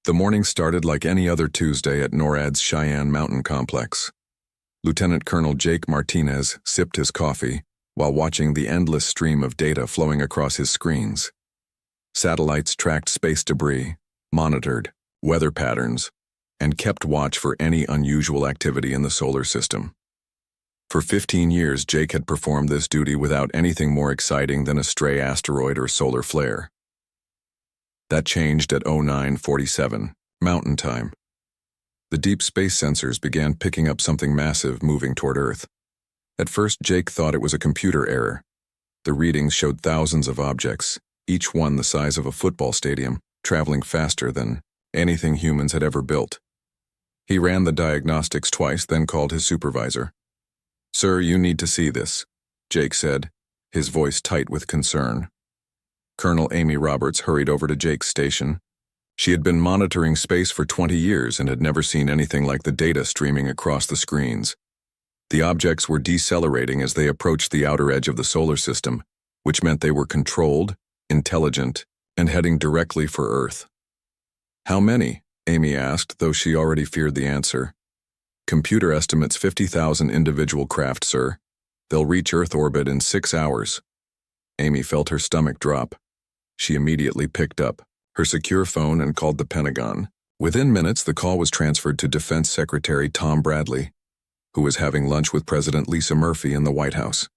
The morning started like any other Tuesday at NORAD's Cheyenne Mountain Complex. Lieutenant Colonel Jake Martinez sipped his coffee while watching the endless stream of data flowing across his screens. Satellites tracked space debris, monitored weather patterns, and kept watch for any unusual activity in the solar system. For 15 years, Jake had performed this duty without anything more exciting than a stray asteroid or solar flare. That changed at 09:47 Mountain Time. The deep space sensors began picking up something massive moving toward Earth. At first, Jake thought it was a computer error. The readings showed thousands of objects, each one the size of a football stadium, traveling faster than anything humans had ever built. He ran the diagnostics twice, then called his supervisor. "Sir, you need to see this," Jake said, his voice tight with concern. Colonel Amy Roberts hurried over to Jake's station. She had been monitoring space for 20 years and had never seen anything like the data streaming across the screens. The objects were decelerating as they approached the outer edge of the solar system, which meant they were controlled, intelligent, and heading directly for Earth. "How many?" Amy asked, though she already feared the answer. "Computer estimates 50,000 individual craft, sir. They'll reach Earth orbit in 6 hours. Amy felt her stomach drop. She immediately picked up her secure phone and called the Pentagon. Within minutes, the call was transferred to Defense Secretary Tom Bradley, who was having lunch with President Lisa Murphy in the White House.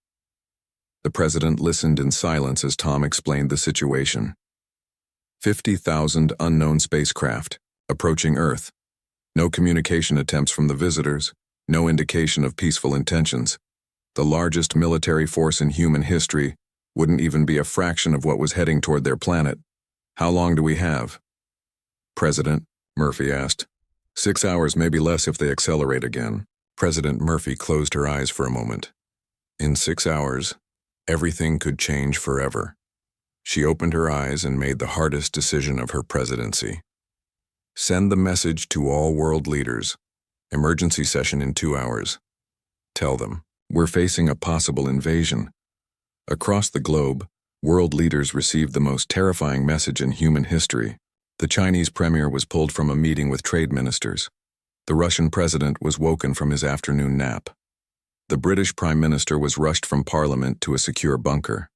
The president listened in silence as Tom explained the situation. 50,000 unknown spacecraft approaching Earth. No communication attempts from the visitors, no indication of peaceful intentions. The largest military force in human history wouldn't even be a fraction of what was heading toward their planet. "How long do we have?" "President," Murphy asked. 6 hours, maybe less if they accelerate again." President Murphy closed her eyes for a moment. In 6 hours, everything could change forever. She opened her eyes and made the hardest decision of her presidency. "Send the message to all world leaders. Emergency session in 2 hours. Tell them, we're facing a possible invasion." Across the globe, world leaders received the most terrifying message in human history. The Chinese premier was pulled from a meeting with trade ministers. The Russian president was woken from his afternoon nap. The British prime minister was rushed from parliament to a secure bunker.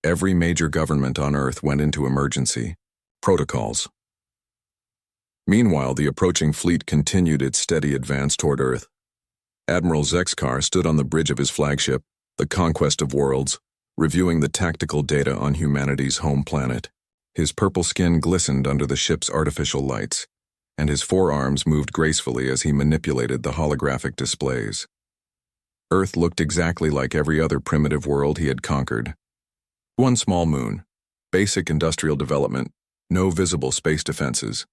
Every major government on Earth went into emergency protocols. Meanwhile, the approaching fleet continued its steady advance toward Earth. Admiral Zexkar stood on the bridge of his flagship, the Conquest of Worlds, reviewing the tactical data on humanity's home planet. His purple skin glistened under the ship's artificial lights, and his forearms moved gracefully as he manipulated the holographic displays. Earth looked exactly like every other primitive world he had conquered. One small moon, basic industrial development, no visible space defenses.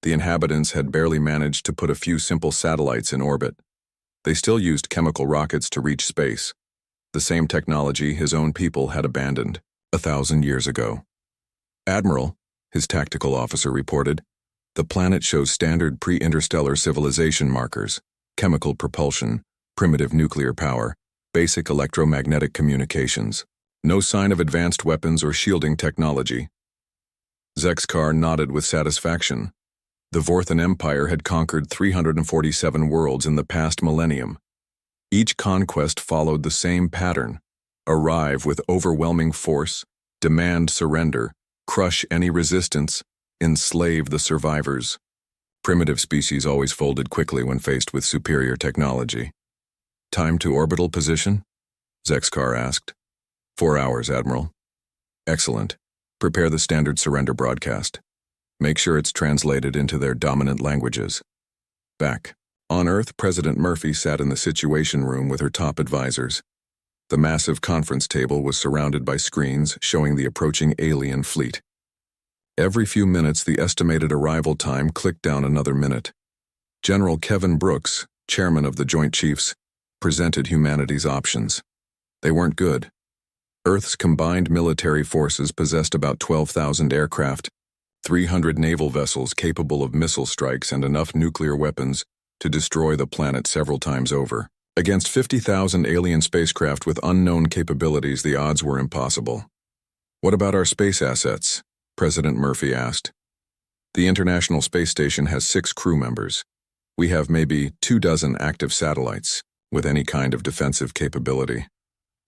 The inhabitants had barely managed to put a few simple satellites in orbit. They still used chemical rockets to reach space, the same technology his own people had abandoned 1,000 years ago. "Admiral," his tactical officer reported, "the planet shows standard pre-interstellar civilization markers, chemical propulsion, primitive nuclear power, basic electromagnetic communications. No sign of advanced weapons or shielding technology." Zexkar nodded with satisfaction. The Vorthan Empire had conquered 347 worlds in the past millennium. Each conquest followed the same pattern: arrive with overwhelming force, demand surrender, crush any resistance, enslave the survivors. Primitive species always folded quickly when faced with superior technology. "Time to orbital position?" Zexkar asked. 4 hours, Admiral." "Excellent. Prepare the standard surrender broadcast. Make sure it's translated into their dominant languages." Back on Earth, President Murphy sat in the Situation Room with her top advisors. The massive conference table was surrounded by screens showing the approaching alien fleet. Every few minutes, the estimated arrival time clicked down another minute. General Kevin Brooks, chairman of the Joint Chiefs, presented humanity's options. They weren't good. Earth's combined military forces possessed about 12,000 aircraft, 300 naval vessels capable of missile strikes, and enough nuclear weapons to destroy the planet several times over. Against 50,000 alien spacecraft with unknown capabilities, the odds were impossible. "What about our space assets?" President Murphy asked. The International Space Station has 6 crew members. We have maybe 24 active satellites, with any kind of defensive capability.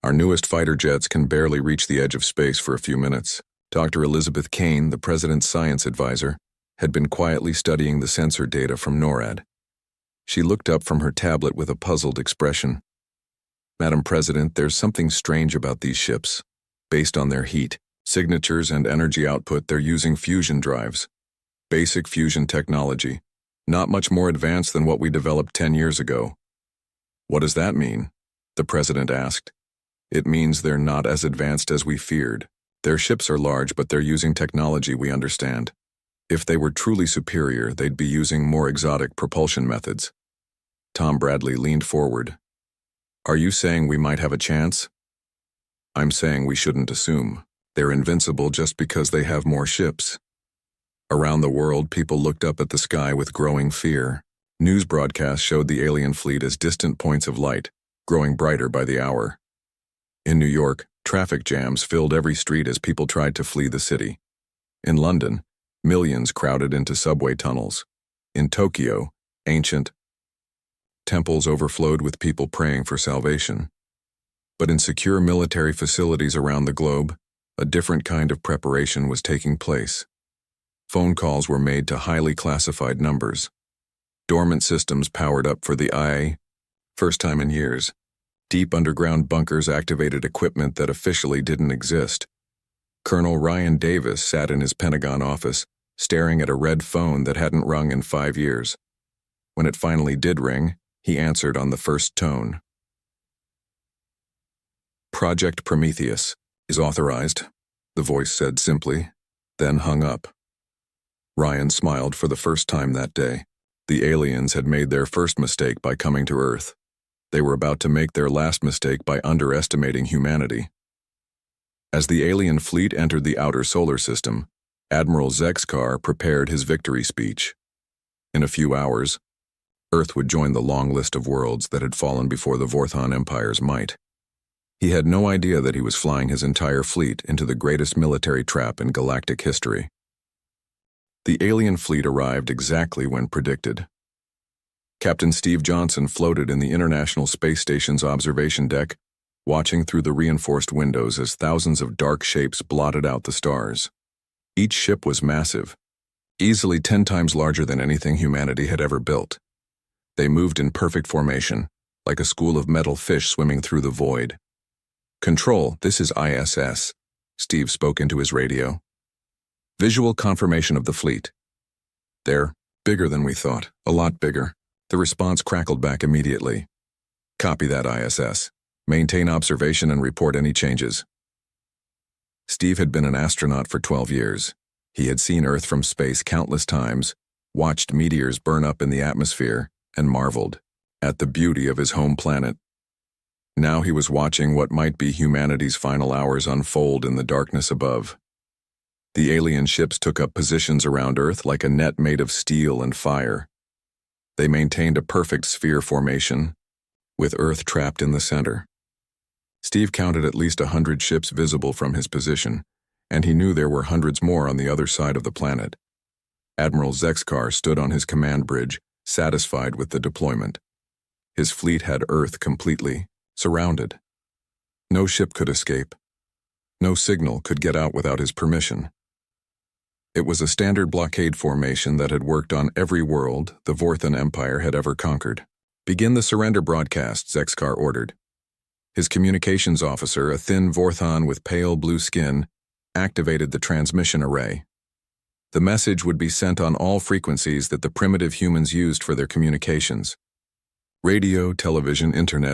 Our newest fighter jets can barely reach the edge of space for a few minutes. Dr. Elizabeth Kane, the President's science advisor, had been quietly studying the sensor data from NORAD. She looked up from her tablet with a puzzled expression. Madam President, there's something strange about these ships. Based on their heat, signatures, and energy output, they're using fusion drives. Basic fusion technology. Not much more advanced than what we developed 10 years ago. What does that mean? The President asked. It means they're not as advanced as we feared. Their ships are large, but they're using technology we understand. If they were truly superior, they'd be using more exotic propulsion methods. Tom Bradley leaned forward. Are you saying we might have a chance? I'm saying we shouldn't assume. They're invincible just because they have more ships. Around the world, people looked up at the sky with growing fear. News broadcasts showed the alien fleet as distant points of light, growing brighter by the hour. In New York, traffic jams filled every street as people tried to flee the city. In London, millions crowded into subway tunnels. In Tokyo, ancient temples overflowed with people praying for salvation. But in secure military facilities around the globe, a different kind of preparation was taking place. Phone calls were made to highly classified numbers. Dormant systems powered up for the IA. First time in years. Deep underground bunkers activated equipment that officially didn't exist. Colonel Ryan Davis sat in his Pentagon office, staring at a red phone that hadn't rung in 5 years. When it finally did ring, he answered on the first tone. Project Prometheus is authorized, the voice said simply, then hung up. Ryan smiled for the first time that day. The aliens had made their first mistake by coming to Earth. They were about to make their last mistake by underestimating humanity. As the alien fleet entered the outer solar system, Admiral Zexkar prepared his victory speech. In a few hours, Earth would join the long list of worlds that had fallen before the Vorthon Empire's might. He had no idea that he was flying his entire fleet into the greatest military trap in galactic history. The alien fleet arrived exactly when predicted. Captain Steve Johnson floated in the International Space Station's observation deck, watching through the reinforced windows as thousands of dark shapes blotted out the stars. Each ship was massive, easily 10 times larger than anything humanity had ever built. They moved in perfect formation, like a school of metal fish swimming through the void. Control, this is ISS, Steve spoke into his radio. Visual confirmation of the fleet. They're bigger than we thought, a lot bigger. The response crackled back immediately. Copy that, ISS. Maintain observation and report any changes. Steve had been an astronaut for 12 years. He had seen Earth from space countless times, watched meteors burn up in the atmosphere, and marveled at the beauty of his home planet. Now he was watching what might be humanity's final hours unfold in the darkness above. The alien ships took up positions around Earth like a net made of steel and fire. They maintained a perfect sphere formation, with Earth trapped in the center. Steve counted at least 100 ships visible from his position, and he knew there were hundreds more on the other side of the planet. Admiral Zexkar stood on his command bridge, satisfied with the deployment. His fleet had Earth completely surrounded. No ship could escape. No signal could get out without his permission. It was a standard blockade formation that had worked on every world the Vorthon Empire had ever conquered. Begin the surrender broadcast, Zexkar ordered. His communications officer, a thin Vorthon with pale blue skin, activated the transmission array. The message would be sent on all frequencies that the primitive humans used for their communications. Radio, television, internet.